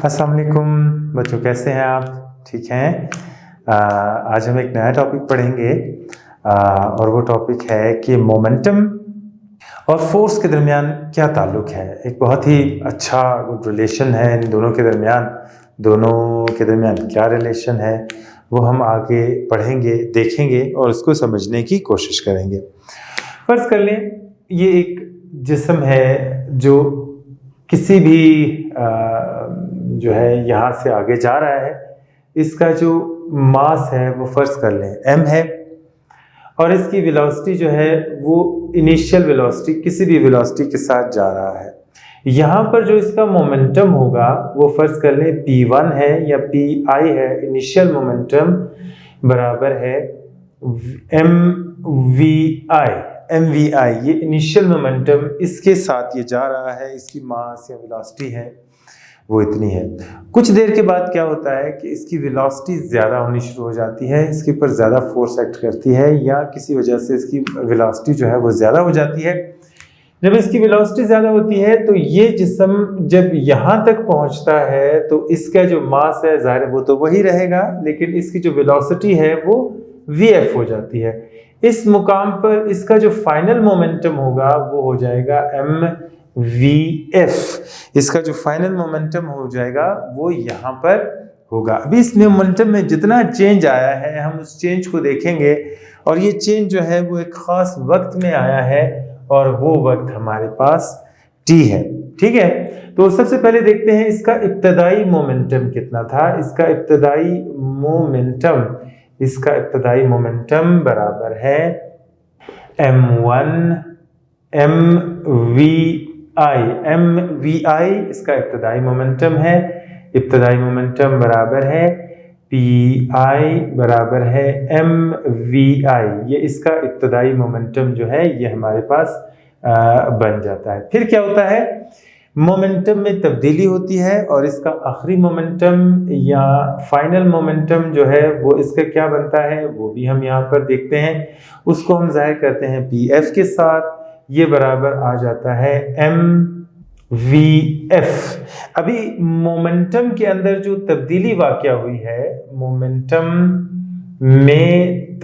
अस्सलाम वालेकुम बच्चों, कैसे हैं आप? ठीक हैं। आज हम एक नया टॉपिक पढ़ेंगे और वो टॉपिक है कि मोमेंटम और फोर्स के दरमियान क्या ताल्लुक है। एक बहुत ही अच्छा गुड रिलेशन है इन दोनों के दरमियान क्या रिलेशन है वो हम आगे पढ़ेंगे, देखेंगे और उसको समझने की कोशिश करेंगे। फर्ज कर लें ये एक जिस्म है जो किसी भी जो है यहाँ से आगे जा रहा है। इसका जो मास है वो फर्ज कर लें m है और इसकी वेलोसिटी जो है वो इनिशियल वेलोसिटी किसी भी वेलोसिटी के साथ जा रहा है। यहाँ पर जो इसका मोमेंटम होगा वो फर्ज कर लें p1 है या pi है। इनिशियल मोमेंटम बराबर है mvi, ये इनिशियल मोमेंटम इसके साथ ये जा रहा है, इसकी मास या वेलोसिटी है वो इतनी है। कुछ देर के बाद क्या होता है कि इसकी वेलोसिटी ज़्यादा होनी शुरू हो जाती है, इसके ऊपर ज़्यादा फोर्स एक्ट करती है या किसी वजह से इसकी वेलोसिटी जो है वो ज़्यादा हो जाती है। जब इसकी वेलोसिटी ज़्यादा होती है तो ये जिस्म जब यहाँ तक पहुँचता है तो इसका जो मास है ज़ाहिर वो तो वही रहेगा, लेकिन इसकी जो वेलोसिटी है वो vf हो जाती है। इस मुकाम पर इसका जो फाइनल मोमेंटम होगा वो हो जाएगा mvf। इसका जो फाइनल मोमेंटम हो जाएगा वो यहाँ पर होगा। अभी इस मोमेंटम में जितना चेंज आया है हम उस चेंज को देखेंगे और ये चेंज जो है वो एक ख़ास वक्त में आया है और वो वक्त हमारे पास t है। ठीक है, तो सबसे पहले देखते हैं इसका इब्तदाई मोमेंटम कितना था। इसका इब्तदाई मोमेंटम बराबर है m1 mvi, इसका इब्तदाई मोमेंटम है। इब्तदाई मोमेंटम बराबर है pi बराबर है mvi, ये इसका इब्तदाई मोमेंटम जो है ये हमारे पास बन जाता है। फिर क्या होता है, मोमेंटम में तब्दीली होती है और इसका आखिरी मोमेंटम या फाइनल मोमेंटम जो है वो इसका क्या बनता है वो भी हम यहाँ पर देखते हैं। उसको हम जाहिर करते हैं pf के साथ, ये बराबर आ जाता है mvf। अभी मोमेंटम के अंदर जो तब्दीली वाक़या हुई है, मोमेंटम में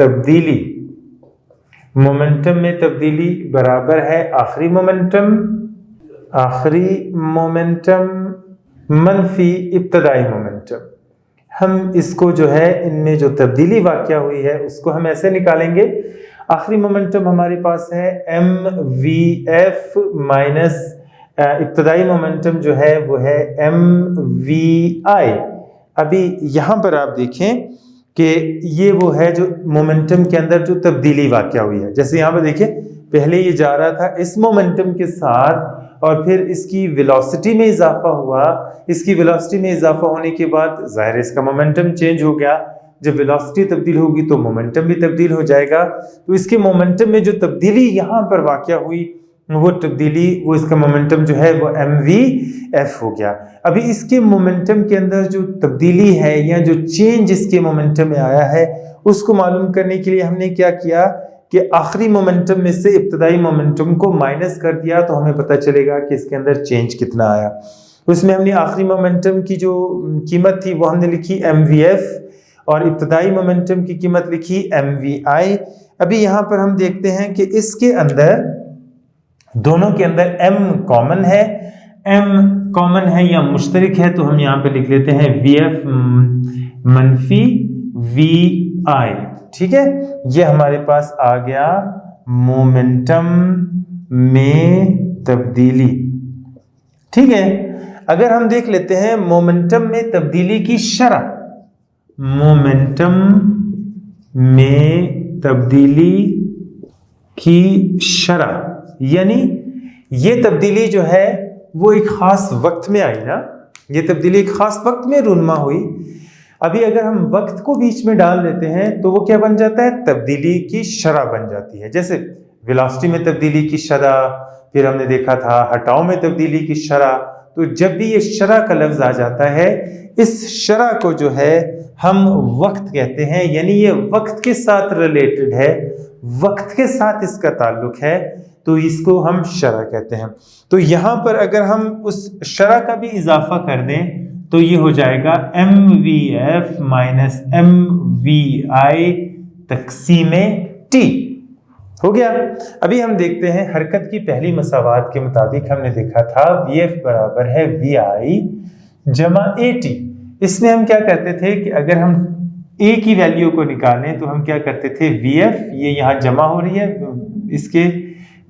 तब्दीली बराबर है आखिरी मोमेंटम मनफी इब्तदाई मोमेंटम। हम इसको जो है इनमें जो तब्दीली वाक़या हुई है उसको हम ऐसे निकालेंगे। आखिरी मोमेंटम हमारे पास है mvf माइनस इब्तदाई मोमेंटम जो है वो है mvi। अभी यहाँ पर आप देखें कि ये वो है जो मोमेंटम के अंदर जो तब्दीली वाक़या हुई है। जैसे यहाँ पर देखिए, पहले ये जा रहा था इस मोमेंटम के साथ और फिर इसकी वेलोसिटी में इजाफा हुआ। इसकी वेलोसिटी में इजाफा होने के बाद ज़ाहिर इसका मोमेंटम चेंज हो गया। जब वेलोसिटी तब्दील होगी तो मोमेंटम भी तब्दील हो जाएगा। तो इसके मोमेंटम में जो तब्दीली यहाँ पर वाक़या हुई वो इसका मोमेंटम जो है वो mvf हो गया। अभी इसके मोमेंटम के अंदर जो तब्दीली है या जो चेंज इसके मोमेंटम में आया है उसको मालूम करने के लिए हमने क्या किया कि आखिरी मोमेंटम में से इब्तदाई मोमेंटम को माइनस कर दिया तो हमें पता चलेगा कि इसके अंदर चेंज कितना आया। उसमें हमने आखिरी मोमेंटम की जो कीमत थी वो हमने लिखी mvf और इब्तदाई मोमेंटम की कीमत लिखी mvi। अभी यहाँ पर हम देखते हैं कि इसके अंदर दोनों के अंदर m कॉमन है या मुश्तरक है, तो हम यहाँ पे लिख लेते हैं vf मनफी vi। ठीक है, ये हमारे पास आ गया मोमेंटम में तब्दीली। ठीक है, अगर हम देख लेते हैं मोमेंटम में तब्दीली की शरह, मोमेंटम में तब्दीली की शरह यानी ये तब्दीली जो है वो एक ख़ास वक्त में आई ना, ये तब्दीली एक ख़ास वक्त में रूनमा हुई। अभी अगर हम वक्त को बीच में डाल देते हैं तो वो क्या बन जाता है, तब्दीली की शरह बन जाती है। जैसे वेलोसिटी में तब्दीली की शरह, फिर हमने देखा था हटाओ में तब्दीली की शरह। तो जब भी ये शरह का लफ्ज़ आ जाता है, इस शरह को जो है हम वक्त कहते हैं, यानी ये वक्त के साथ रिलेटेड है, वक्त के साथ इसका ताल्लुक है, तो इसको हम शरह कहते हैं। तो यहाँ पर अगर हम उस शरह का भी इजाफा कर दें तो ये हो जाएगा MVF माइनस MVI तकसीम T। हो गया। अभी हम देखते हैं हरकत की पहली मसावात के मुताबिक हमने देखा था VF बराबर है VI जमा AT। इसमें हम क्या करते थे कि अगर हम A की वैल्यू को निकालें तो हम क्या करते थे, VF ये यहाँ जमा हो रही है, इसके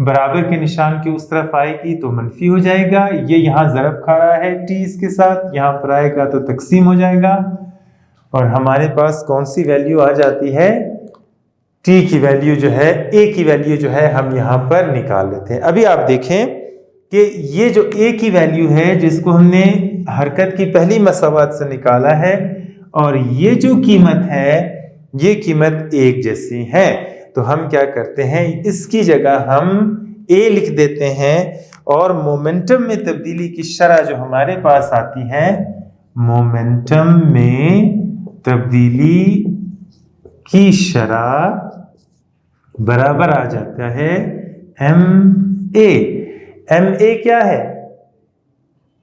बराबर के निशान के उस तरफ आएगी तो मनफी हो जाएगा, ये यहाँ ज़रब खा रहा है T इसके साथ, यहाँ पर आएगा तो तकसीम हो जाएगा और हमारे पास कौन सी वैल्यू आ जाती है, T की वैल्यू जो है, A की वैल्यू जो है हम यहाँ पर निकाल लेते हैं। अभी आप देखें कि ये जो A की वैल्यू है जिसको हमने हरकत की पहली मसावात से निकाला है और ये जो कीमत है ये कीमत एक जैसी है, तो हम क्या करते हैं, इसकी जगह हम A लिख देते हैं और मोमेंटम में तब्दीली की शरह जो हमारे पास आती है, मोमेंटम में तब्दीली की शरह बराबर आ जाता है MA। MA क्या है,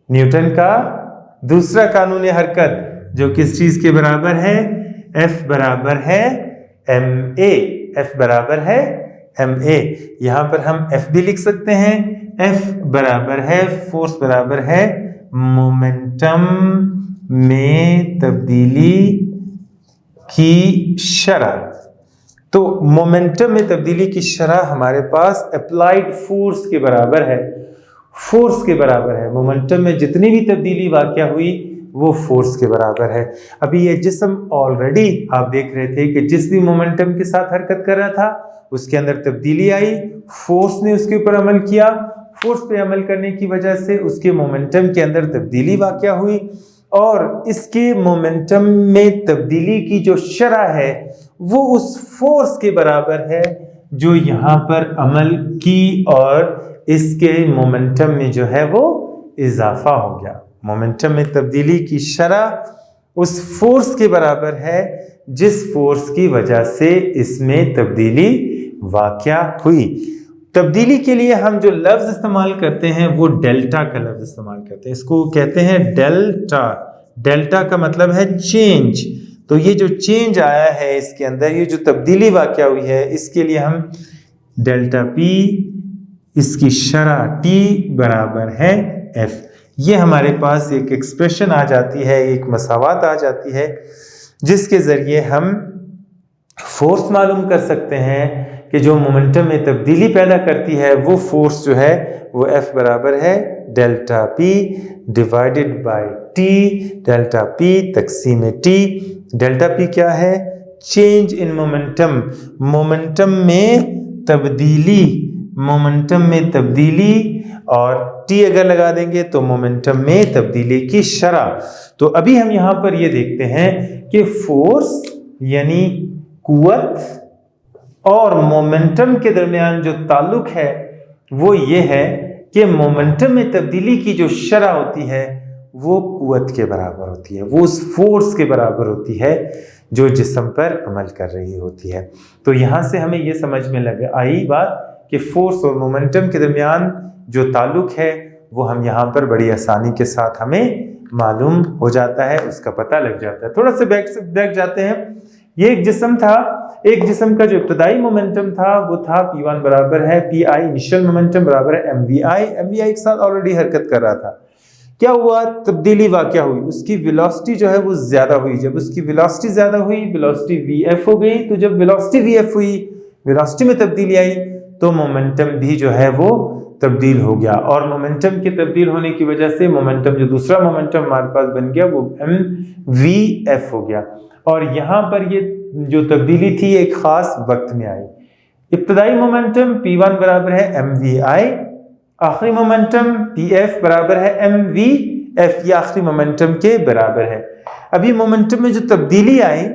न्यूटन का दूसरा कानून हरकत जो किस चीज के बराबर है, F बराबर है MA। F बराबर है MA। यहां पर हम F भी लिख सकते हैं, F बराबर है, फोर्स बराबर है मोमेंटम में तब्दीली की शरह। तो मोमेंटम में तब्दीली की शरह हमारे पास अप्लाइड फोर्स के बराबर है, फोर्स के बराबर है। मोमेंटम में जितनी भी तब्दीली वाक़या हुई वो फोर्स के बराबर है। अभी ये जिस्म ऑलरेडी आप देख रहे थे कि जिस भी मोमेंटम के साथ हरकत कर रहा था उसके अंदर तब्दीली आई, फोर्स ने उसके ऊपर अमल किया, फोर्स पे अमल करने की वजह से उसके मोमेंटम के अंदर तब्दीली वाक़या हुई और इसके मोमेंटम में तब्दीली की जो शरह है वो उस फोर्स के बराबर है जो यहाँ पर अमल की और इसके मोमेंटम में जो है वो इजाफा हो गया। मोमेंटम में तब्दीली की शरह उस फोर्स के बराबर है जिस फोर्स की वजह से इसमें तब्दीली वाक़या हुई। तब्दीली के लिए हम जो लफ्ज़ इस्तेमाल करते हैं वो डेल्टा का लफ्ज़ इस्तेमाल करते हैं, इसको कहते हैं डेल्टा। डेल्टा का मतलब है चेंज। तो ये जो चेंज आया है इसके अंदर, ये जो तब्दीली वाक़या हुई है, इसके लिए हम डेल्टा P, इसकी शरह T बराबर है F। ये हमारे पास एक एक्सप्रेशन आ जाती है, एक मसावात आ जाती है जिसके ज़रिए हम फोर्स मालूम कर सकते हैं कि जो मोमेंटम में तब्दीली पैदा करती है वो फोर्स जो है वो F बराबर है delta P divided by T, delta P तकसीम T। डेल्टा P क्या है, चेंज इन मोमेंटम, मोमेंटम में तब्दीली, मोमेंटम में तब्दीली और T अगर लगा देंगे तो मोमेंटम में तब्दीली की शरह। तो अभी हम यहाँ पर ये देखते हैं कि फोर्स यानी कुव्वत और मोमेंटम के दरमियान जो ताल्लुक है वो ये है कि मोमेंटम में तब्दीली की जो शरह होती है वो कुव्वत के बराबर होती है, वो उस फोर्स के बराबर होती है जो जिस्म पर अमल कर रही होती है। तो यहाँ से हमें ये समझ में आई बात कि फोर्स और मोमेंटम के दरमियान जो ताल्लुक है वो हम यहाँ पर बड़ी आसानी के साथ हमें मालूम हो जाता है, उसका पता लग जाता है। थोड़ा सा बैक जाते हैं। ये एक जिस्म था, एक जिस्म का जो इब्तदाई मोमेंटम था वो था P1 बराबर है PI, इनिशियल मोमेंटम बराबर है MVI। MVI के साथ ऑलरेडी हरकत कर रहा था। क्या हुआ, तब्दीली वाक़या हुई, उसकी वेलोसिटी जो है वो ज़्यादा हुई। जब उसकी वेलोसिटी ज़्यादा हुई, वेलोसिटी VF हो गई। तो जब वेलोसिटी VF हुई, वेलोसिटी में तब्दीली आई, तो मोमेंटम भी जो है वो तब्दील हो गया और मोमेंटम के तब्दील होने की वजह से मोमेंटम जो दूसरा मोमेंटम हमारे पास बन गया वो MVF हो गया। और यहाँ पर ये जो तब्दीली थी एक ख़ास वक्त में आई। इब्तदाई मोमेंटम P1 बराबर है MVI, आखिरी मोमेंटम PF बराबर है MVF, ये आखिरी मोमेंटम के बराबर है। अभी मोमेंटम में जो तब्दीली आई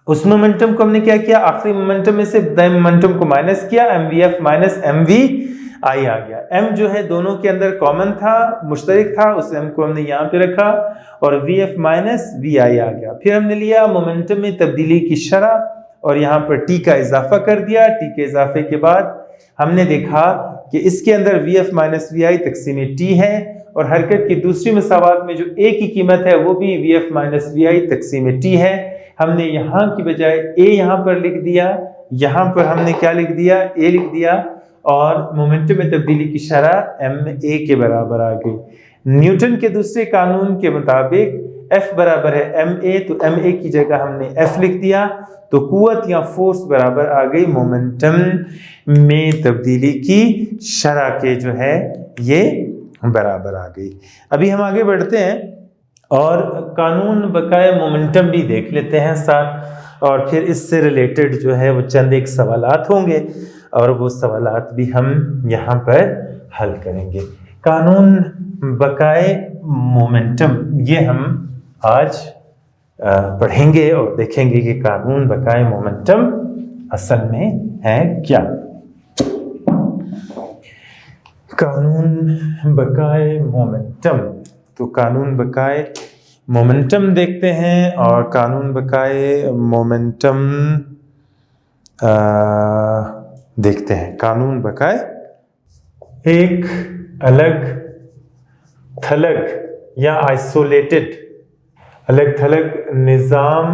उस मोमेंटम को हमने क्या किया, आखिरी मोमेंटम में से मोमेंटम को माइनस किया, MVF माइनस MVI आ गया। M जो है दोनों के अंदर कॉमन था, मुश्तरक था, उस M को हमने यहाँ पे रखा और VF माइनस VI आ गया। फिर हमने लिया मोमेंटम में तब्दीली की शरह और यहाँ पर T का इजाफा कर दिया। T के इजाफे के बाद हमने देखा कि इसके अंदर VF माइनस VI तकसीम T है और हरकत की दूसरी मसावात में जो ए की कीमत है वो भी वी एफ माइनस वी आई तकसीम टी है। हमने यहाँ की बजाय ए यहाँ पर लिख दिया, यहाँ पर हमने क्या लिख दिया, ए लिख दिया, और मोमेंटम में तब्दीली की शरह एम ए के बराबर आ गई। न्यूटन के दूसरे कानून के मुताबिक F बराबर है एम ए, तो एम ए की जगह हमने F लिख दिया, तो कुव्वत या फोर्स बराबर आ गई मोमेंटम में तब्दीली की शरह के जो है ये बराबर आ गई। अभी हम आगे बढ़ते हैं और कानून बकाए मोमेंटम भी देख लेते हैं साथ, और फिर इससे रिलेटेड जो है वो चंद एक सवालात होंगे और वो सवालात भी हम यहाँ पर हल करेंगे। कानून बकाए मोमेंटम ये हम आज पढ़ेंगे और देखेंगे कि कानून बकाए मोमेंटम असल में है क्या। कानून बकाए मोमेंटम, तो कानून बकाए मोमेंटम देखते हैं, और कानून बकाए मोमेंटम देखते हैं। कानून बकाए एक अलग थलग या आइसोलेटेड अलग थलग निज़ाम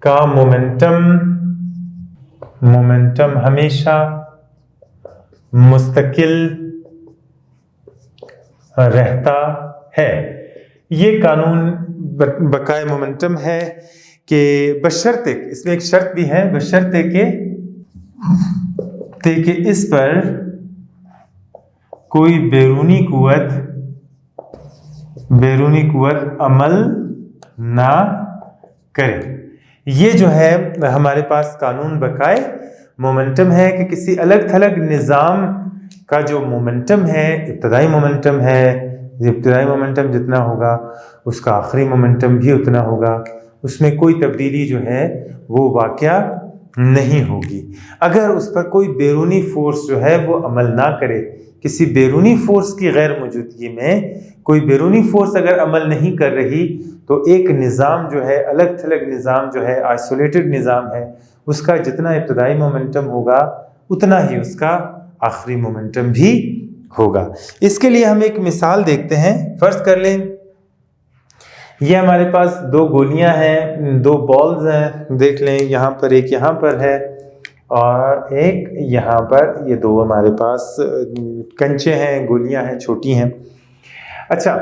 का मोमेंटम हमेशा मुस्तकिल रहता है। ये कानून बकाए मोमेंटम है कि बशर्ते, इसमें एक शर्त भी है, बशर्ते कि इस पर कोई बैरूनी कुव्वत अमल ना करे। ये जो है हमारे पास कानून बकाए मोमेंटम है कि किसी अलग थलग निज़ाम का जो मोमेंटम है, इब्तदाई मोमेंटम है, इब्तदाई मोमेंटम जितना होगा उसका आखिरी मोमेंटम भी उतना होगा, उसमें कोई तब्दीली जो है वो वाक़या नहीं होगी। अगर उस पर कोई बैरूनी फोर्स जो है वो अमल ना करे, किसी बैरूनी फोर्स की गैर मौजूदगी में कोई बैरूनी फोर्स अगर अमल नहीं कर रही, तो एक निज़ाम जो है, अलग थलग निज़ाम जो है, आइसोलेटेड निज़ाम है, उसका जितना इब्तदाई मोमेंटम होगा उतना ही उसका आखिरी मोमेंटम भी होगा। इसके लिए हम एक मिसाल देखते हैं। फर्ज कर लें ये हमारे पास दो गोलियां हैं, दो बॉल्स हैं, देख लें, यहाँ पर एक यहाँ पर है और एक यहाँ पर, ये दो हमारे पास कंचे हैं, गोलियां हैं, छोटी हैं। अच्छा,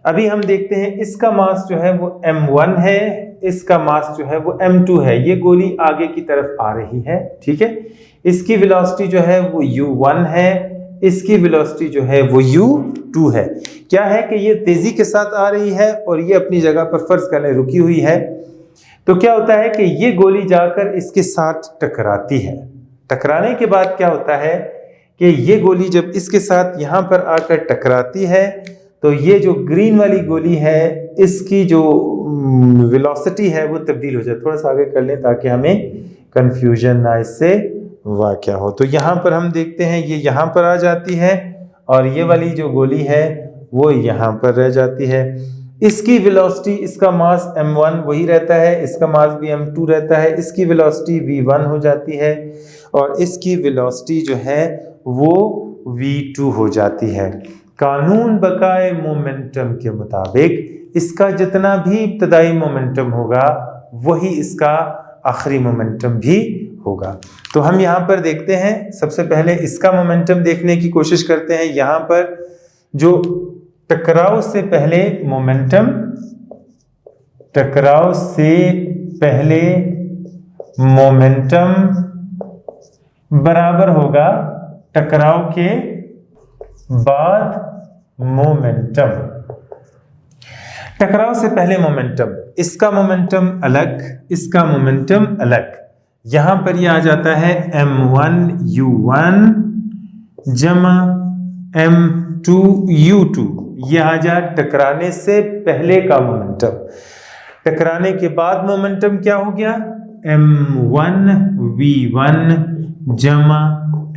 अभी हम देखते हैं इसका मास जो है वो m1 है, इसका मास जो है वो m2 है। ये गोली आगे की तरफ आ रही है, ठीक है। इसकी वेलोसिटी जो है वो u1 है, इसकी वेलोसिटी जो है वो u2 है। क्या है कि ये तेजी के साथ आ रही है और ये अपनी जगह पर फर्ज करने रुकी हुई है। तो क्या होता है कि ये गोली जाकर इसके साथ टकराती है। टकराने के बाद क्या होता है कि ये गोली जब इसके साथ यहाँ पर आकर टकराती है, तो ये जो ग्रीन वाली गोली है इसकी जो वेलोसिटी है वो तब्दील हो जाए। थोड़ा सा आगे कर लें ताकि हमें कंफ्यूजन ना इससे वाक़या हो। तो यहाँ पर हम देखते हैं ये यहाँ पर आ जाती है और ये वाली जो गोली है वो यहाँ पर रह जाती है। इसकी वेलोसिटी, इसका मास m1 वही रहता है, इसका मास भी m2 रहता है, इसकी वेलोसिटी v1 हो जाती है और इसकी वेलोसिटी जो है वो v2 हो जाती है। कानून बकाए मोमेंटम के मुताबिक इसका जितना भी इब्तदाई मोमेंटम होगा वही इसका आखिरी मोमेंटम भी होगा। तो हम यहाँ पर देखते हैं, सबसे पहले इसका मोमेंटम देखने की कोशिश करते हैं। यहाँ पर जो टकराव से पहले मोमेंटम, टकराव से पहले मोमेंटम बराबर होगा टकराव के बाद मोमेंटम। टकराव से पहले मोमेंटम, इसका मोमेंटम अलग, इसका मोमेंटम अलग। यहां पर यह आ जाता है m1 u1 जमा m2 u2। यह आ जा टकराने से पहले का मोमेंटम। टकराने के बाद मोमेंटम क्या हो गया, m1 v1 जमा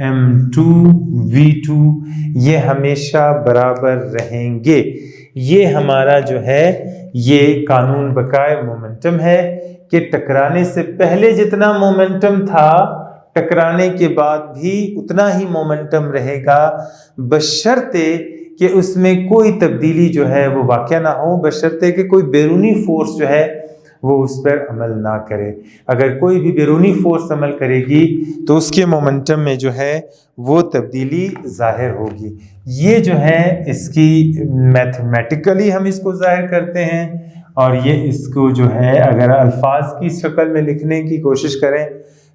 m2 v2। ये हमेशा बराबर रहेंगे। ये हमारा जो है ये कानून बकाए मोमेंटम है कि टकराने से पहले जितना मोमेंटम था टकराने के बाद भी उतना ही मोमेंटम रहेगा, बशर्ते कि उसमें कोई तब्दीली जो है वो वाक़या ना हो, बशर्ते कि कोई बैरूनी फोर्स जो है वो उस पर अमल ना करे। अगर कोई भी बैरूनी फोर्स अमल करेगी तो उसके मोमेंटम में जो है वो तब्दीली ज़ाहिर होगी। ये जो है इसकी मैथमेटिकली हम इसको ज़ाहिर करते हैं, और ये इसको जो है अगर अल्फाज की शक्ल में लिखने की कोशिश करें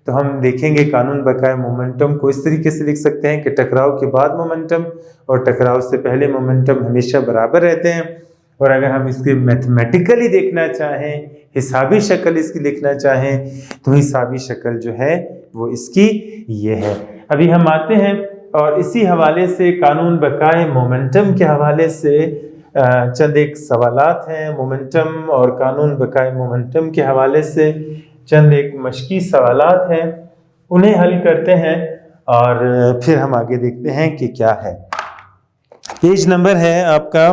तो हम देखेंगे कानून बकाए मोमेंटम को इस तरीके से लिख सकते हैं कि टकराव के बाद मोमेंटम और टकराव से पहले मोमेंटम हमेशा बराबर रहते हैं। और अगर हम इसके मैथमेटिकली देखना चाहें, हिसाबी शक्ल इसकी लिखना चाहें, तो हिसाबी शक्ल जो है वो इसकी ये है। अभी हम आते हैं और इसी हवाले से कानून बकाए मोमेंटम के हवाले से चंद एक सवालात हैं। मोमेंटम और कानून बकाए मोमेंटम के हवाले से चंद एक मशकी सवालात हैं, उन्हें हल करते हैं और फिर हम आगे देखते हैं कि क्या है। पेज नंबर है आपका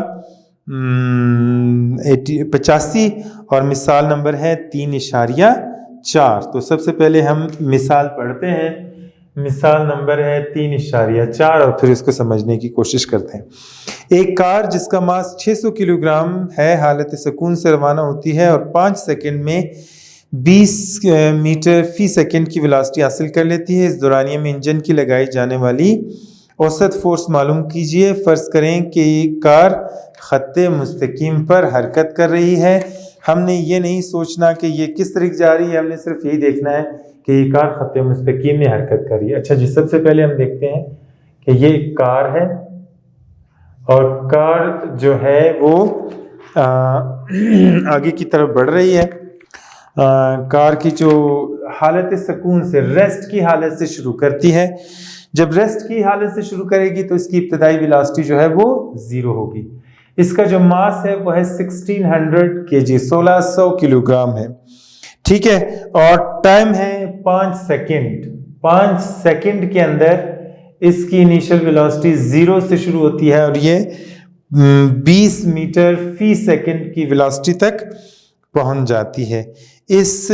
85 और मिसाल नंबर है 3.4। तो सबसे पहले हम मिसाल पढ़ते हैं। मिसाल नंबर है 3.4 और फिर इसको समझने की कोशिश करते हैं। एक कार जिसका मास 600 किलोग्राम है हालत सुकून से रवाना होती है और 5 सेकंड में 20 मीटर फी सेकंड की वेलोसिटी हासिल कर लेती है। इस दौरानिये में इंजन की लगाई जाने वाली औसत फोर्स मालूम कीजिए। फ़र्ज़ करें कि कार खत्ते मुस्तकीम पर हरकत कर रही है। हमने ये नहीं सोचना कि ये किस तरीके जा रही है, हमने सिर्फ यही देखना है कि ये कार खत्ते मुस्तकीम में हरकत कर रही है। अच्छा जी, सबसे पहले हम देखते हैं कि ये एक कार है और कार जो है वो आगे की तरफ बढ़ रही है। कार की जो हालत सुकून से, रेस्ट की हालत से शुरू करती है। जब रेस्ट की हालत से शुरू करेगी तो इसकी इब्तदाई वेलोसिटी जो है वो 0 होगी। इसका जो मास है वो है 1600 kg, 1600 किलोग्राम है, ठीक है। और टाइम है 5 सेकंड। 5 सेकंड के अंदर इसकी इनिशियल वेलोसिटी 0 से शुरू होती है और ये 20 मीटर फी सेकंड की वेलोसिटी तक पहुंच जाती है। इस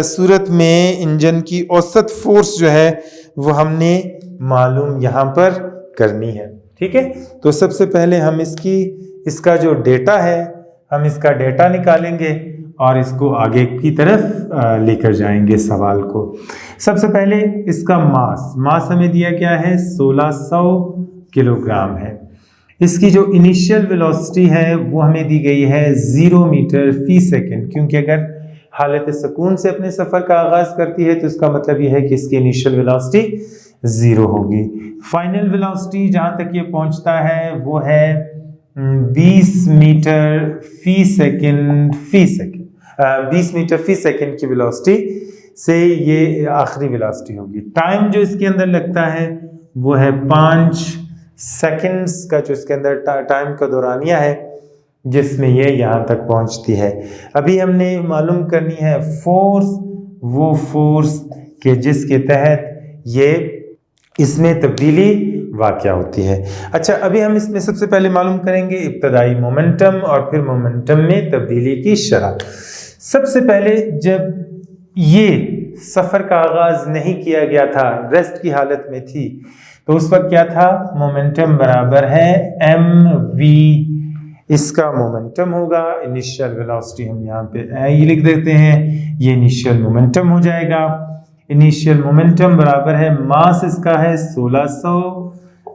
सूरत में इंजन की औसत फोर्स जो है वो हमने मालूम यहाँ पर करनी है, ठीक है। तो सबसे पहले हम इसका जो डेटा है, हम इसका डेटा निकालेंगे और इसको आगे की तरफ लेकर जाएंगे सवाल को। सबसे पहले इसका मास हमें दिया गया है 1600 किलोग्राम है। इसकी जो इनिशियल वेलोसिटी है वो हमें दी गई है 0 मीटर फी सेकंड, क्योंकि अगर हालत सुकून से अपने सफ़र का आगाज़ करती है तो इसका मतलब ये है कि इसकी इनिशियल वेलोसिटी 0 होगी। फाइनल वेलोसिटी जहाँ तक ये पहुँचता है वो है 20 मीटर फी सेकंड 20 मीटर फी सेकंड की वेलोसिटी से ये आखिरी वेलोसिटी होगी। टाइम जो इसके अंदर लगता है वो है 5 सेकंड्स का, जो इसके अंदर टाइम का दौरानिया है जिसमें ये यहाँ तक पहुँचती है। अभी हमने मालूम करनी है फोर्स, वो फोर्स के जिसके तहत ये इसमें तब्दीली वाक़या होती है। अच्छा, अभी हम इसमें सबसे पहले मालूम करेंगे इब्तदाई मोमेंटम और फिर मोमेंटम में तब्दीली की शरह। सबसे पहले जब ये सफ़र का आगाज़ नहीं किया गया था, रेस्ट की हालत में थी, तो उस वक्त क्या था? मोमेंटम बराबर है mv, इसका मोमेंटम होगा। इनिशियल वेलोसिटी हम यहाँ पे ये लिख देते हैं, ये इनिशियल मोमेंटम हो जाएगा। इनिशियल मोमेंटम बराबर है मास इसका है 1600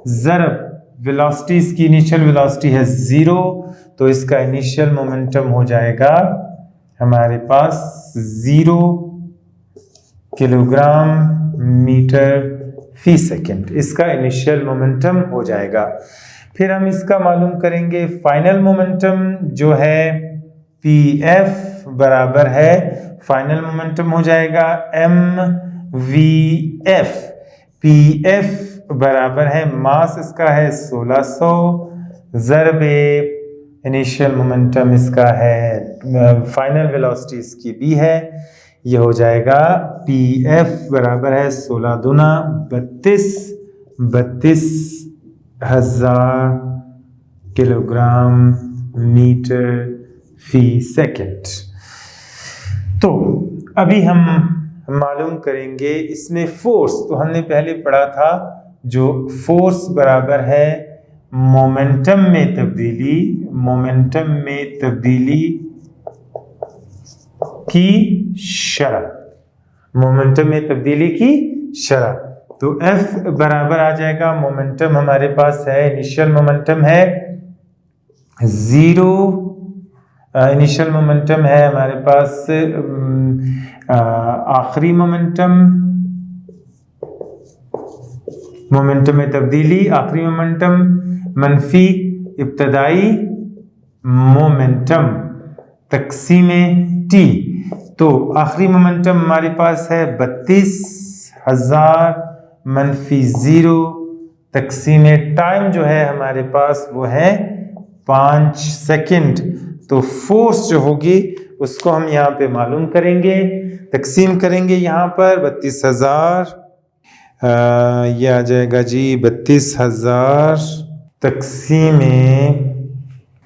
ज़रब वेलोसिटी, इसकी इनिशियल वेलोसिटी है 0, तो इसका इनिशियल मोमेंटम हो जाएगा हमारे पास 0 किलोग्राम मीटर फी सेकंड, इसका इनिशियल मोमेंटम हो जाएगा। फिर हम इसका मालूम करेंगे फाइनल मोमेंटम जो है pf बराबर है, फाइनल मोमेंटम हो जाएगा mvf। pf बराबर है मास इसका है 1600 ज़रबे इनिशियल मोमेंटम इसका है, फाइनल वेलोसिटी इसकी b है, ये हो जाएगा pf बराबर है 16 दूना 32,000 किलोग्राम मीटर फी सेकंड। तो अभी हम मालूम करेंगे इसमें फोर्स। तो हमने पहले पढ़ा था जो फोर्स बराबर है मोमेंटम में तब्दीली की शरह। तो F बराबर आ जाएगा, मोमेंटम हमारे पास है, इनिशियल मोमेंटम है 0, इनिशियल मोमेंटम है हमारे पास आखिरी मोमेंटम में तब्दीली, आखिरी मोमेंटम मनफी इब्तदाई मोमेंटम तक़सीम T। तो आखिरी मोमेंटम हमारे पास है 32,000 मनफी 0 तक़सीम टाइम जो है हमारे पास वो है 5 सेकंड। तो फोर्स जो होगी उसको हम यहाँ पे मालूम करेंगे, तक़सीम करेंगे यहाँ पर 32,000, ये आ जाएगा जी 32,000 तक़सीम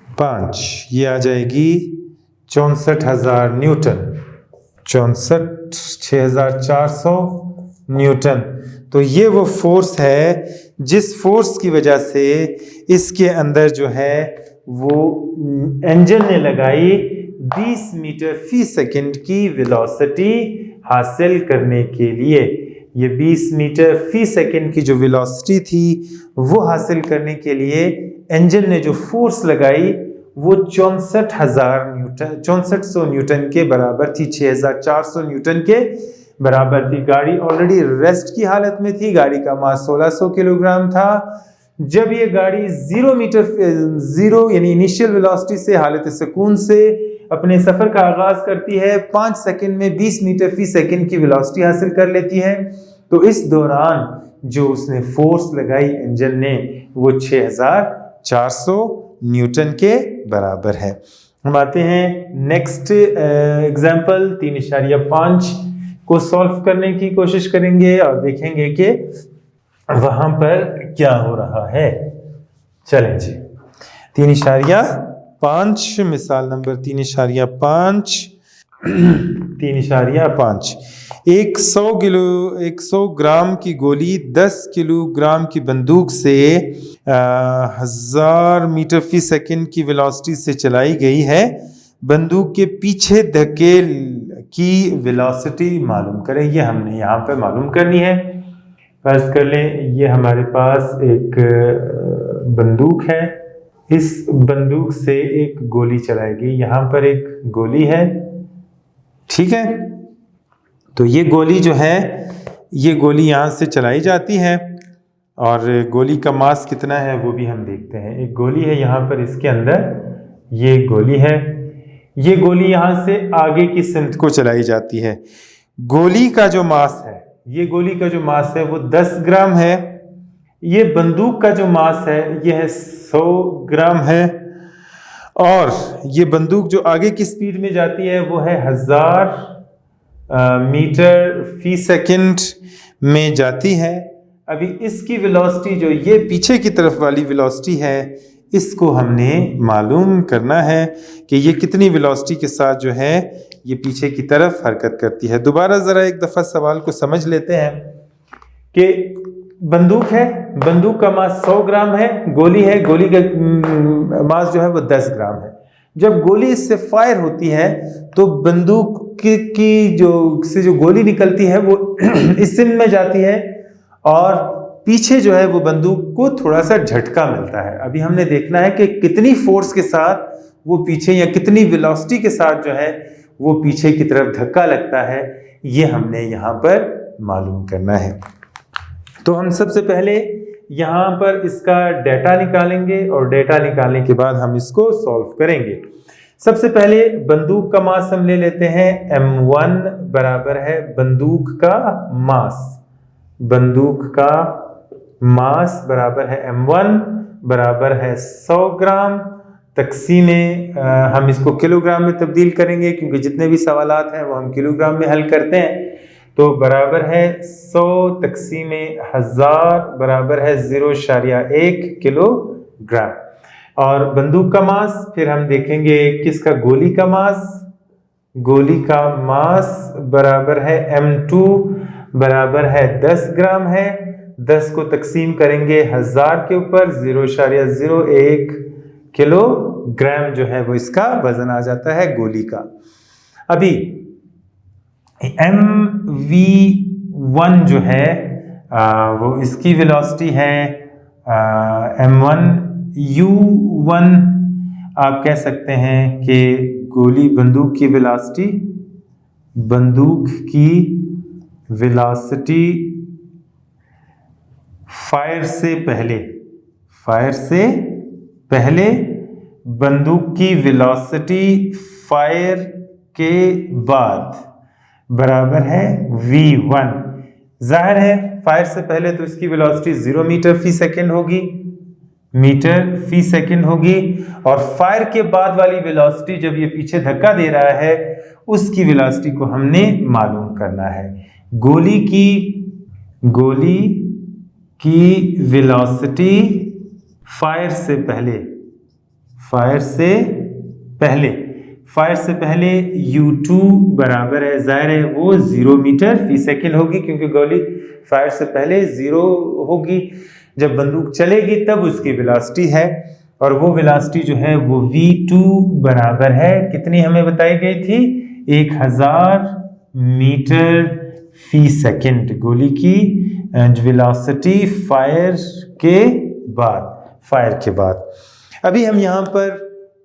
5, ये आ जाएगी 64,000 न्यूटन, 64,400 न्यूटन। तो ये वो फोर्स है जिस फोर्स की वजह से इसके अंदर जो है वो इंजन ने लगाई 20 मीटर फी सेकंड की वेलोसिटी हासिल करने के लिए। ये 20 मीटर फी सेकंड की जो वेलोसिटी थी वो हासिल करने के लिए इंजन ने जो फोर्स लगाई वो 64,000 न्यूटन के बराबर थी, 6,400 न्यूटन के बराबर थी। गाड़ी ऑलरेडी रेस्ट की हालत में थी, गाड़ी का मास 1600 किलोग्राम था। जब ये गाड़ी 0 यानी इनिशियल वेलोसिटी से, हालत सुकून से अपने सफर का आगाज करती है, 5 सेकंड में 20 मीटर फी सेकंड की वेलोसिटी हासिल कर लेती है। तो इस दौरान जो उसने फोर्स लगाई इंजन ने वो 6,400 न्यूटन के बराबर है। हम आते हैं नेक्स्ट एग्जाम्पल 3.5 को सॉल्व करने की कोशिश करेंगे और देखेंगे कि वहां पर क्या हो रहा है। चलें जी, 3.5 मिसाल नंबर 3.5 100 ग्राम की गोली 10 किलोग्राम की बंदूक से 1000 मीटर फी सेकंड की वेलोसिटी से चलाई गई है। बंदूक के पीछे धक्के की वेलोसिटी मालूम करें। ये हमने यहाँ पे मालूम करनी है। फर्ज कर लें ये हमारे पास एक बंदूक है, इस बंदूक से एक गोली चलाई गई। यहाँ पर एक गोली है, ठीक है। तो ये गोली जो है, ये गोली यहाँ से चलाई जाती है और गोली का मास कितना है वो भी हम देखते हैं। एक गोली है यहाँ पर, इसके अंदर ये गोली है। ये गोली यहाँ से आगे की सिमत को चलाई जाती है। गोली का जो मास है, ये गोली का जो मास है वो 10 ग्राम है। ये बंदूक का जो मास है ये है 100 ग्राम है। और ये बंदूक जो आगे की स्पीड में जाती है वो है 1000 मीटर फी सेकंड में जाती है। अभी इसकी वेलोसिटी जो ये पीछे की तरफ वाली वेलोसिटी है, इसको हमने मालूम करना है कि ये कितनी वेलोसिटी के साथ जो है ये पीछे की तरफ हरकत करती है। दोबारा ज़रा एक दफ़ा सवाल को समझ लेते हैं कि बंदूक है, बंदूक का मास 100 ग्राम है, गोली है, गोली का मास जो है वो 10 ग्राम है। जब गोली इससे फायर होती है तो बंदूक की जो गोली निकलती है वो इस सिम में जाती है और पीछे जो है वो बंदूक को थोड़ा सा झटका मिलता है। अभी हमने देखना है कि कितनी फोर्स के साथ वो पीछे या कितनी वेलोसिटी के साथ जो है वो पीछे की तरफ धक्का लगता है, ये हमने यहाँ पर मालूम करना है। तो हम सबसे पहले यहाँ पर इसका डेटा निकालेंगे और डेटा निकालने के बाद हम इसको सॉल्व करेंगे। सबसे पहले बंदूक का मास हम ले लेते हैं। m1 बराबर है बंदूक का मास। बंदूक का मास बराबर है m1 बराबर है 100 ग्राम तक़सीम हम इसको किलोग्राम में तब्दील करेंगे क्योंकि जितने भी सवालात हैं वो हम किलोग्राम में हल करते हैं। तो बराबर है 100 तक़सीम 1000 बराबर है 0.1 किलोग्राम। और बंदूक का मास फिर हम देखेंगे किसका, गोली का मास। गोली का मास बराबर है m2 बराबर है 10 ग्राम है। 10 को तकसीम करेंगे 1000 के ऊपर 0.01 किलोग्राम जो है वो इसका वजन आ जाता है गोली का। अभी MV1 जो है वो इसकी वेलोसिटी है M1 U1। आप कह सकते हैं कि बंदूक की वेलोसिटी फायर से पहले बंदूक की वेलोसिटी फायर के बाद बराबर है V1। जाहिर है फायर से पहले तो इसकी वेलोसिटी 0 मीटर फी सेकंड होगी और फायर के बाद वाली वेलोसिटी जब ये पीछे धक्का दे रहा है उसकी वेलोसिटी को हमने मालूम करना है। गोली की वेलोसिटी फायर से पहले U2 बराबर है, जाहिर है वो 0 मीटर फी सेकंड होगी क्योंकि गोली फायर से पहले 0 होगी। जब बंदूक चलेगी तब उसकी वेलोसिटी है और वो वेलोसिटी जो है वो V2 बराबर है, कितनी हमें बताई गई थी, 1000 मीटर फी सेकंड। गोली की वेलोसिटी फायर के बाद। अभी हम यहाँ पर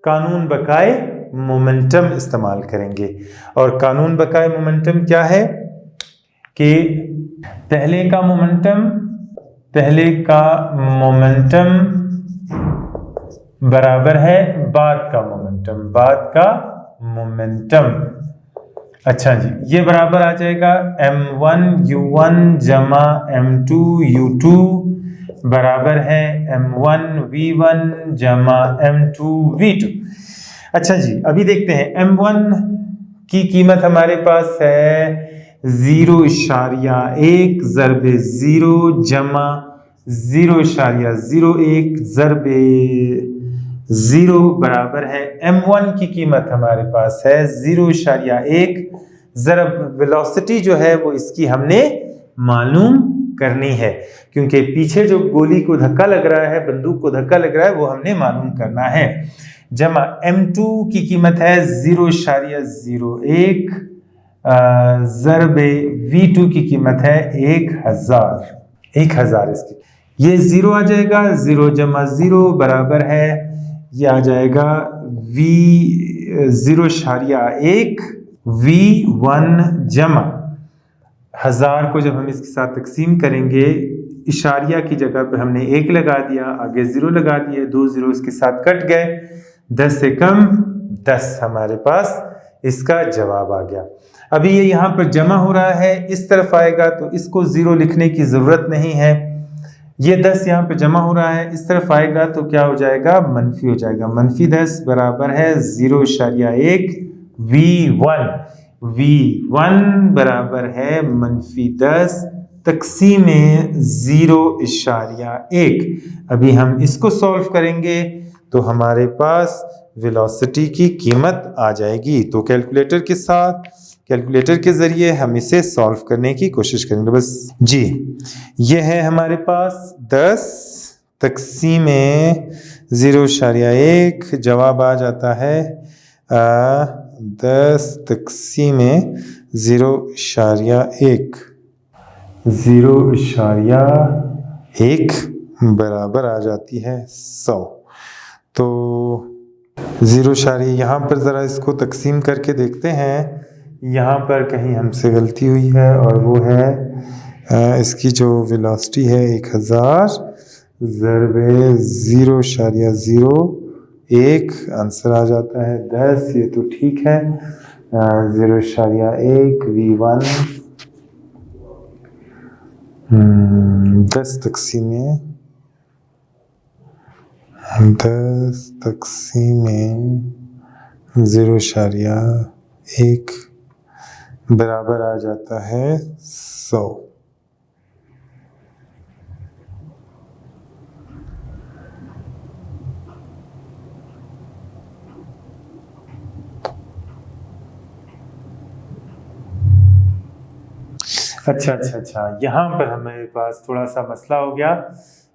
कानून बकाए मोमेंटम इस्तेमाल करेंगे और कानून बकाए मोमेंटम क्या है कि पहले का मोमेंटम बराबर है बाद का मोमेंटम। अच्छा जी, ये बराबर आ जाएगा M1 U1 जमा M2 U2 बराबर है M1 V1 जमा M2 V2। अच्छा जी, अभी देखते हैं M1 की कीमत हमारे पास है 0.1 ज़रबे 0 जमा 0.01 ज़रबे 0 बराबर है M1 की कीमत हमारे पास है 0.1 ज़रब वेलोसिटी जो है वो इसकी हमने मालूम करनी है क्योंकि पीछे जो गोली को धक्का लग रहा है, बंदूक को धक्का लग रहा है, वो हमने मालूम करना है। जमा M2 की कीमत है 0.01 ज़रबे V2 की कीमत है 1000 इसकी। ये 0 आ जाएगा, 0 जमा 0 बराबर है, ये आ जाएगा 0.1 V1 जमा 1000 को जब हम इसके साथ तकसीम करेंगे, इशारिया की जगह पर हमने 1 लगा दिया, आगे 0 लगा दिए, 2 0 इसके साथ कट गए, 10 से कम 10 हमारे पास इसका जवाब आ गया। अभी ये यहाँ पर जमा हो रहा है, इस तरफ आएगा तो इसको 0 लिखने की ज़रूरत नहीं है। ये 10 यहाँ पे जमा हो रहा है, इस तरफ आएगा तो क्या हो जाएगा, मनफी हो जाएगा। मनफी 10 बराबर है 0.1 V1 बराबर है मनफी 10 तकसीम 0.1। अभी हम इसको सॉल्व करेंगे तो हमारे पास वेलोसिटी की कीमत आ जाएगी। तो कैलकुलेटर के जरिए हम इसे सॉल्व करने की कोशिश करेंगे। बस जी, ये है हमारे पास 10 तकसीम 0.1, जवाब आ जाता है 10 तकसीम 0.1 बराबर आ जाती है 100। तो 0 यहाँ पर ज़रा इसको तकसीम करके देखते हैं, यहाँ पर कहीं हमसे गलती हुई है और वो है इसकी जो वेलोसिटी है 1000 ज़रबे 0.01, आंसर आ जाता है 10। ये तो ठीक है, 0.1 V1 10 तकसीम 0.1 बराबर आ जाता है 100। अच्छा, यहाँ पर हमारे पास थोड़ा सा मसला हो गया।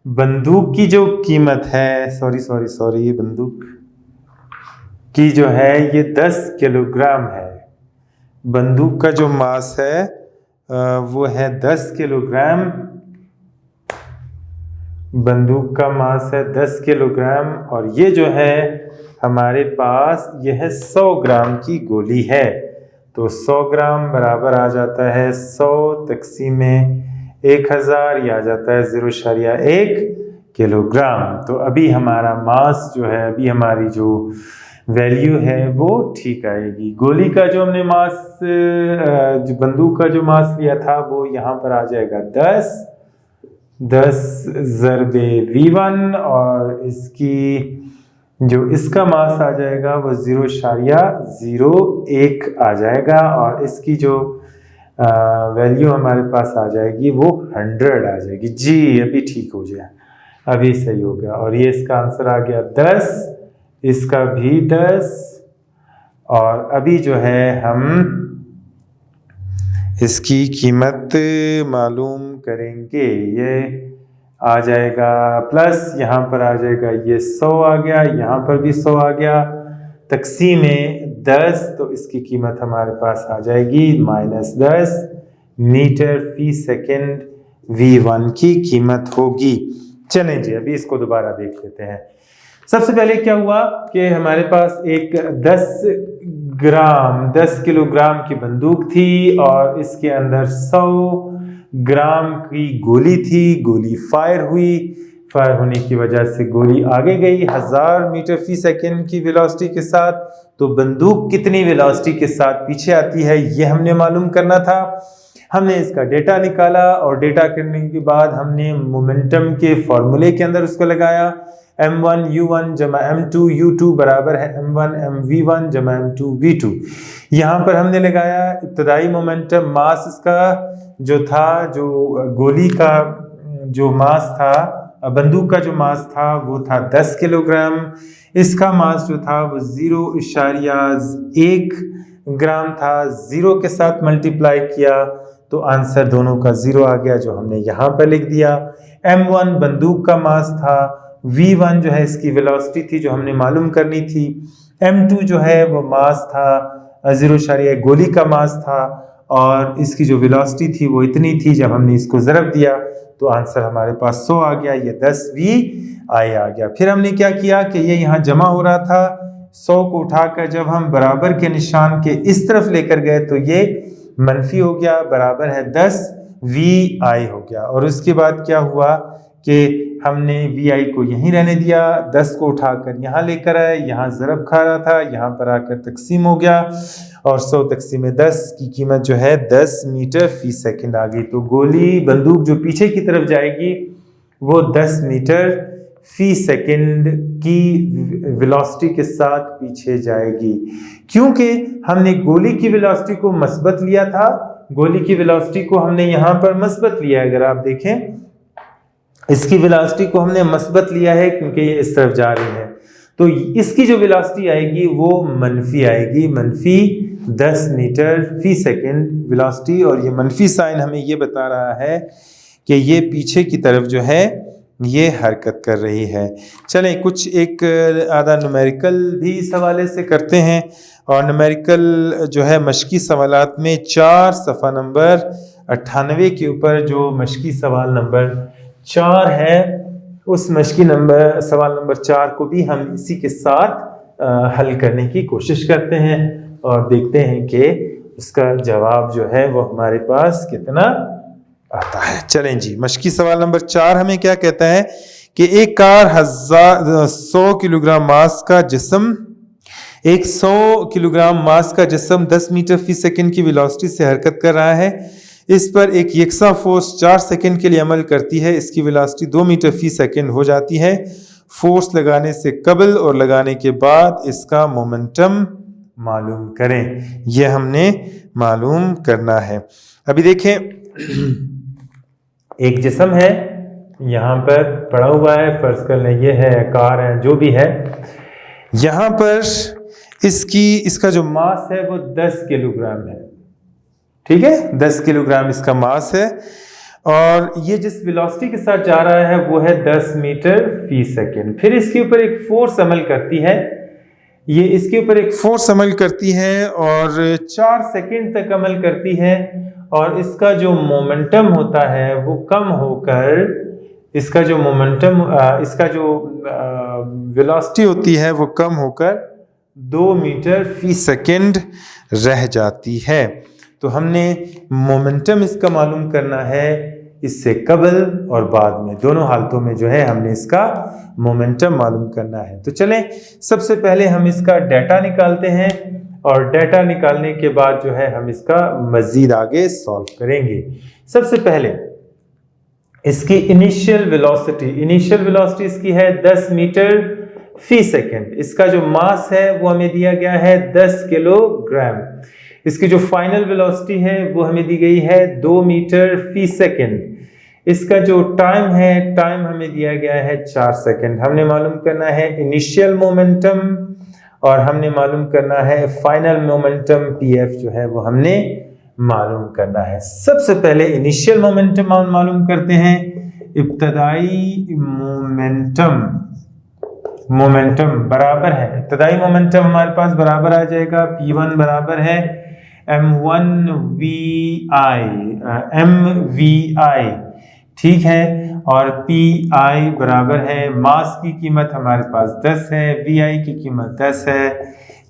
बंदूक की जो कीमत है, सॉरी, बंदूक की जो है ये 10 किलोग्राम है। बंदूक का जो मास है वो है 10 किलोग्राम। बंदूक का मास है 10 किलोग्राम और ये जो है हमारे पास ये है 100 ग्राम की गोली है। तो 100 ग्राम बराबर आ जाता है 100 तक़सीम में 1000, या आ जाता है 0.1 किलोग्राम। तो अभी हमारा मास जो है, अभी हमारी जो वैल्यू है वो ठीक आएगी। गोली का जो हमने मास, जो बंदूक का जो मास लिया था वो यहाँ पर आ जाएगा 10 ज़रबे V1 और इसका मास आ जाएगा वो 0.01 आ जाएगा और इसकी जो वैल्यू हमारे पास आ जाएगी वो 100 आ जाएगी। जी अभी ठीक हो गया, अभी सही हो गया। और ये इसका आंसर आ गया 10, इसका भी 10। और अभी जो है हम इसकी कीमत मालूम करेंगे। ये आ जाएगा प्लस, यहाँ पर आ जाएगा ये 100 आ गया, यहाँ पर भी 100 आ गया, तक़सीम 10। तो इसकी कीमत हमारे पास आ जाएगी -10 मीटर फी सेकंड V1 की कीमत होगी। चलें जी, अभी इसको दोबारा देख लेते हैं। सबसे पहले क्या हुआ कि हमारे पास एक 10 किलोग्राम की बंदूक थी और इसके अंदर 100 ग्राम की गोली थी। गोली फायर हुई, फायर होने की वजह से गोली आगे गई 1000 मीटर फी सेकंड की वेलोसिटी के साथ। तो बंदूक कितनी वेलोसिटी के साथ पीछे आती है ये हमने मालूम करना था। हमने इसका डेटा निकाला और डेटा करने के बाद हमने मोमेंटम के फॉर्मूले के अंदर उसको लगाया। m1 u1 जमा m2 u2 बराबर है m1 mv1 जमा m2 v2। यहाँ पर हमने लगाया इब्तदाई मोमेंटम, मास इसका जो था, जो गोली का जो मास था, बंदूक का जो मास था वो था 10 किलोग्राम। इसका मास जो था वो 0.1 ग्राम था। 0 के साथ मल्टीप्लाई किया तो आंसर दोनों का 0 आ गया, जो हमने यहाँ पर लिख दिया। m1 बंदूक का मास था, v1 जो है इसकी वेलोसिटी थी जो हमने मालूम करनी थी, m2 जो है वो मास था 0.1 गोली का मास था और इसकी जो वेलोसिटी थी वो इतनी थी। जब हमने इसको ज़रब दिया तो आंसर हमारे पास 100 आ गया, ये 10 आ गया। फिर हमने क्या किया कि ये यहाँ जमा हो रहा था, 100 को उठाकर जब हम बराबर के निशान के इस तरफ लेकर गए तो ये मनफी हो गया, बराबर है 10 VI हो गया। और उसके बाद क्या हुआ कि हमने VI को यहीं रहने दिया, 10 को उठाकर यहाँ लेकर आए, यहाँ ज़रब खा रहा था, यहाँ पर आकर तकसीम हो गया और 100 तकसीम 10 की कीमत जो है 10 मीटर फी सेकंड आ गई। तो गोली बंदूक जो पीछे की तरफ जाएगी वो 10 मीटर फी सेकंड की वेलोसिटी के साथ पीछे जाएगी। क्योंकि हमने गोली की वेलोसिटी को मस्बत लिया था, गोली की वेलोसिटी को हमने यहाँ पर मस्बत लिया है। अगर आप देखें इसकी वेलोसिटी को हमने मस्बत लिया है क्योंकि ये इस तरफ जा रही है, तो इसकी जो वेलोसिटी आएगी वो मनफी आएगी, मनफी 10 मीटर फी सेकंड वेलोसिटी। और ये मनफी साइन हमें ये बता रहा है कि ये पीछे की तरफ जो है ये हरकत कर रही है। चलें कुछ एक आधा न्यूमेरिकल भी इस हवाले से करते हैं। और न्यूमेरिकल जो है मशकी सवालात में 4 सफ़ा नंबर 98 के ऊपर जो मशकी सवाल नंबर 4 है, उस मशकी सवाल नंबर 4 को भी हम इसी के साथ हल करने की कोशिश करते हैं और देखते हैं कि उसका जवाब जो है वो हमारे पास कितना आता है। चलें जी, मशकी सवाल नंबर 4 हमें क्या कहता है कि एक कार 100 किलोग्राम मास का जिस्म 100 किलोग्राम मास का जिस्म 10 मीटर फी सेकंड की वेलोसिटी से हरकत कर रहा है। इस पर एक यकसा फोर्स 4 सेकंड के लिए अमल करती है। इसकी वेलोसिटी 2 मीटर फी सेकंड हो जाती है। फोर्स लगाने से कबल और लगाने के बाद इसका मोमेंटम मालूम करें। यह हमने मालूम करना है। अभी देखें, एक जिस्म है यहाँ पर पड़ा हुआ है, फर्ज कर लें ये है, कार है, जो भी है। यहाँ पर इसका जो मास है वो 10 किलोग्राम है। ठीक है, 10 किलोग्राम इसका मास है और ये जिस वेलोसिटी के साथ जा रहा है वो है 10 मीटर फी सेकेंड। फिर इसके ऊपर एक फोर्स अमल करती है, ये इसके ऊपर एक फोर्स अमल करती है और 4 सेकेंड तक अमल करती है और इसका जो मोमेंटम होता है वो कम होकर इसका जो वेलोसिटी होती है वो कम होकर 2 मीटर फी सेकेंड रह जाती है। तो हमने मोमेंटम इसका मालूम करना है, इससे कबल और बाद में दोनों हालतों में जो है हमने इसका मोमेंटम मालूम करना है। तो चलें सबसे पहले हम इसका डाटा निकालते हैं और डाटा निकालने के बाद जो है हम इसका मजीद आगे सॉल्व करेंगे। सबसे पहले इसकी इनिशियल वेलोसिटी इसकी है 10 मीटर फी सेकेंड। इसका जो मास है वो हमें दिया गया है 10 किलोग्राम। इसकी जो फाइनल वेलोसिटी है वो हमें दी गई है 2 मीटर फी सेकेंड। इसका जो टाइम हमें दिया गया है 4 सेकेंड। हमने मालूम करना है इनिशियल मोमेंटम और हमने मालूम करना है फाइनल मोमेंटम पीएफ जो है वो हमने मालूम करना है। सबसे पहले इनिशियल मोमेंटम मालूम करते हैं। इब्तदाई मोमेंटम बराबर है, इब्तदाई मोमेंटम हमारे पास बराबर आ जाएगा P1 बराबर है mvi, ठीक है, और PI बराबर है, मास की कीमत हमारे पास 10 है, VI की कीमत 10 है,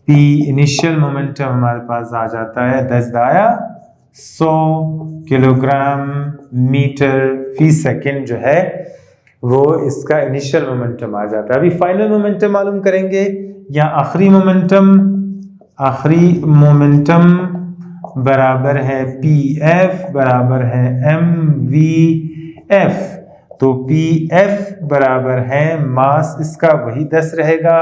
P इनिशियल मोमेंटम हमारे पास आ जाता है 10 दाया 100 किलोग्राम मीटर फी सेकेंड जो है वो इसका इनिशियल मोमेंटम आ जाता है। अभी फाइनल मोमेंटम मालूम करेंगे या आखिरी मोमेंटम बराबर है PF बराबर है mvf। तो PF बराबर है मास इसका वही 10 रहेगा,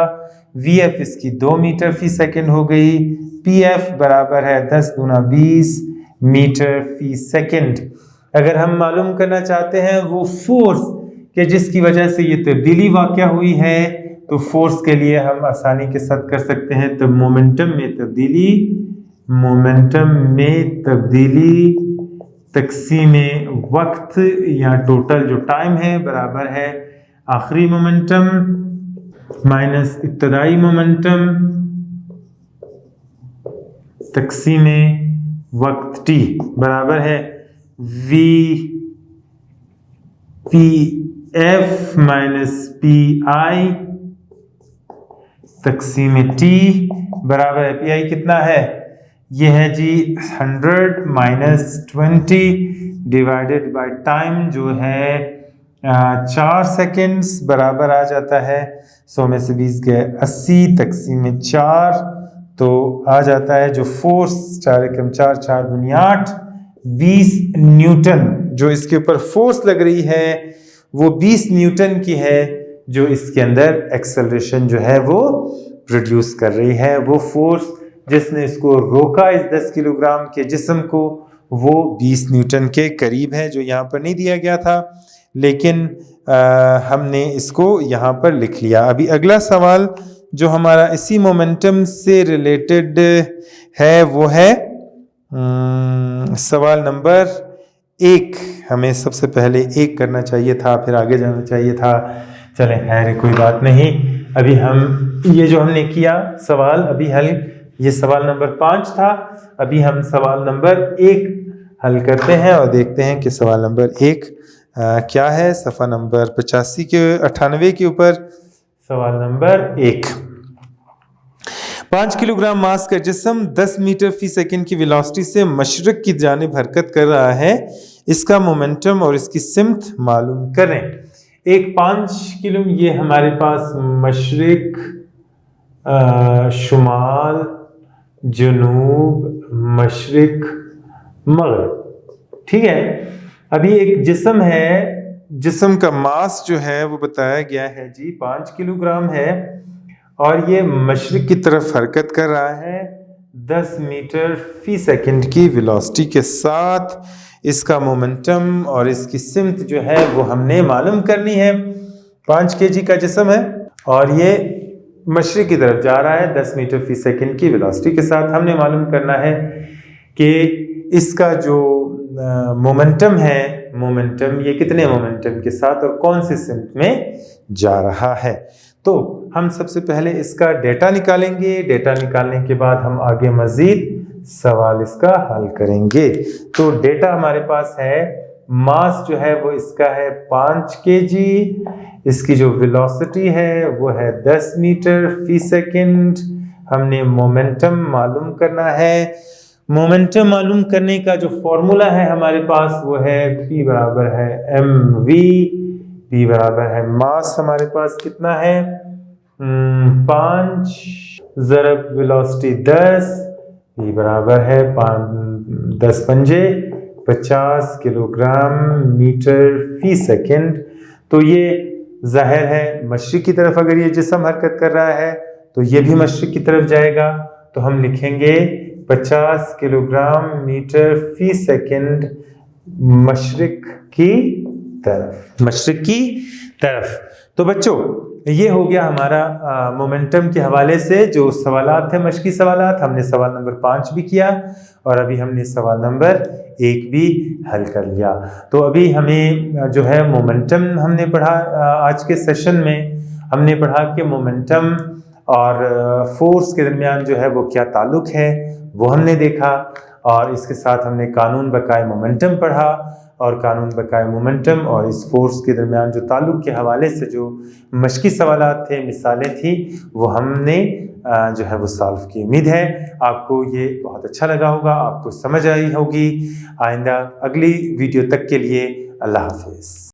VF इसकी 2 मीटर फी सेकेंड हो गई, PF बराबर है 10 दूना 20 मीटर फी सेकेंड। अगर हम मालूम करना चाहते हैं वो फोर्स कि जिसकी वजह से ये तब्दीली वाक़या हुई है, तो फोर्स के लिए हम आसानी के साथ कर सकते हैं। तो मोमेंटम में तब्दीली तक़सीम वक्त या टोटल जो टाइम है बराबर है आखिरी मोमेंटम माइनस इब्तदाई मोमेंटम तक़सीम वक्त t बराबर है PF माइनस PI तक़सीम t बराबर है PI कितना है, ये है जी 100 माइनस 20 डिवाइडेड बाय टाइम जो है 4 सेकेंड्स बराबर आ जाता है 100 में से 20 गए 80 तक़सीम 4, तो आ जाता है जो फोर्स 4 एकम 4 4 दुनिया 8 20 न्यूटन। जो इसके ऊपर फोर्स लग रही है वो 20 न्यूटन की है, जो इसके अंदर एक्सेलरेशन जो है वो प्रोड्यूस कर रही है। वो फोर्स जिसने इसको रोका इस 10 किलोग्राम के जिस्म को वो 20 न्यूटन के करीब है, जो यहाँ पर नहीं दिया गया था, लेकिन हमने इसको यहाँ पर लिख लिया। अभी अगला सवाल जो हमारा इसी मोमेंटम से रिलेटेड है वो है सवाल नंबर 1। हमें सबसे पहले 1 करना चाहिए था, फिर आगे जाना चाहिए था। चलें खैर कोई बात नहीं। अभी हम ये जो हमने किया सवाल अभी हल, ये सवाल नंबर 5 था। अभी हम सवाल नंबर 1 हल करते हैं और देखते हैं कि सवाल नंबर 1 क्या है। सफ़ा नंबर 98 के ऊपर सवाल नंबर 1। 5 किलोग्राम मास का जिस्म 10 मीटर फी सेकंड की वेलोसिटी से मशरिक की जानिब हरकत कर रहा है। इसका मोमेंटम और इसकी सिमत मालूम करें। एक 5 किलो, ये हमारे पास मशरिक, शुमाल, जनूब, मशरिक, मगरिब, ठीक है। अभी एक जिस्म है, जिस्म का मास जो है वो बताया गया है जी 5 किलोग्राम है और ये मशरिक की तरफ हरकत कर रहा है 10 मीटर फी सेकंड की वेलोसिटी के साथ। इसका मोमेंटम और इसकी सिमत जो है वो हमने मालूम करनी है। 5 kg का जिस्म है और ये मशरिक की तरफ जा रहा है 10 मीटर फी सेकंड की वेलोसिटी के साथ। हमने मालूम करना है कि इसका जो मोमेंटम है, मोमेंटम ये कितने मोमेंटम के साथ और कौन से सिमत में जा रहा है। तो हम सबसे पहले इसका डेटा निकालेंगे। डेटा निकालने के बाद हम आगे मजीद सवाल इसका हल करेंगे। तो डेटा हमारे पास है, मास जो है वो इसका है 5 kg, इसकी जो वेलोसिटी है वो है 10 मीटर फी सेकंड। हमने मोमेंटम मालूम करना है। मोमेंटम मालूम करने का जो फॉर्मूला है हमारे पास वो है P बराबर है mv। P बराबर है मास हमारे पास कितना है 5 ज़रब वेलोसिटी 10, P बराबर है 10 पंजे 50 किलोग्राम मीटर फी सेकंड। तो ये जाहिर है मशरिक की तरफ अगर ये जिस्म हरकत कर रहा है तो ये भी मशरिक की तरफ जाएगा। तो हम लिखेंगे 50 किलोग्राम मीटर फी सेकंड मशरिक की तरफ, मशरिक की तरफ। तो बच्चों ये हो गया हमारा मोमेंटम के हवाले से जो सवालात थे, मशकी सवालात। हमने सवाल नंबर 5 भी किया और अभी हमने सवाल नंबर 1 भी हल कर लिया। तो अभी हमें जो है मोमेंटम हमने पढ़ा, आज के सेशन में हमने पढ़ा कि मोमेंटम और फोर्स के दरमियान जो है वो क्या ताल्लुक है वो हमने देखा, और इसके साथ हमने कानून बकाए मोमेंटम पढ़ा, और कानून बकाए मोमेंटम और इस फोर्स के दरमियान जो ताल्लुक के हवाले से जो मशकी सवालात थे, मिसालें थी, वो हमने जो है वो सॉल्व की। उम्मीद है आपको ये बहुत अच्छा लगा होगा, आपको समझ आई होगी। आइंदा अगली वीडियो तक के लिए अल्लाह हाफिज़।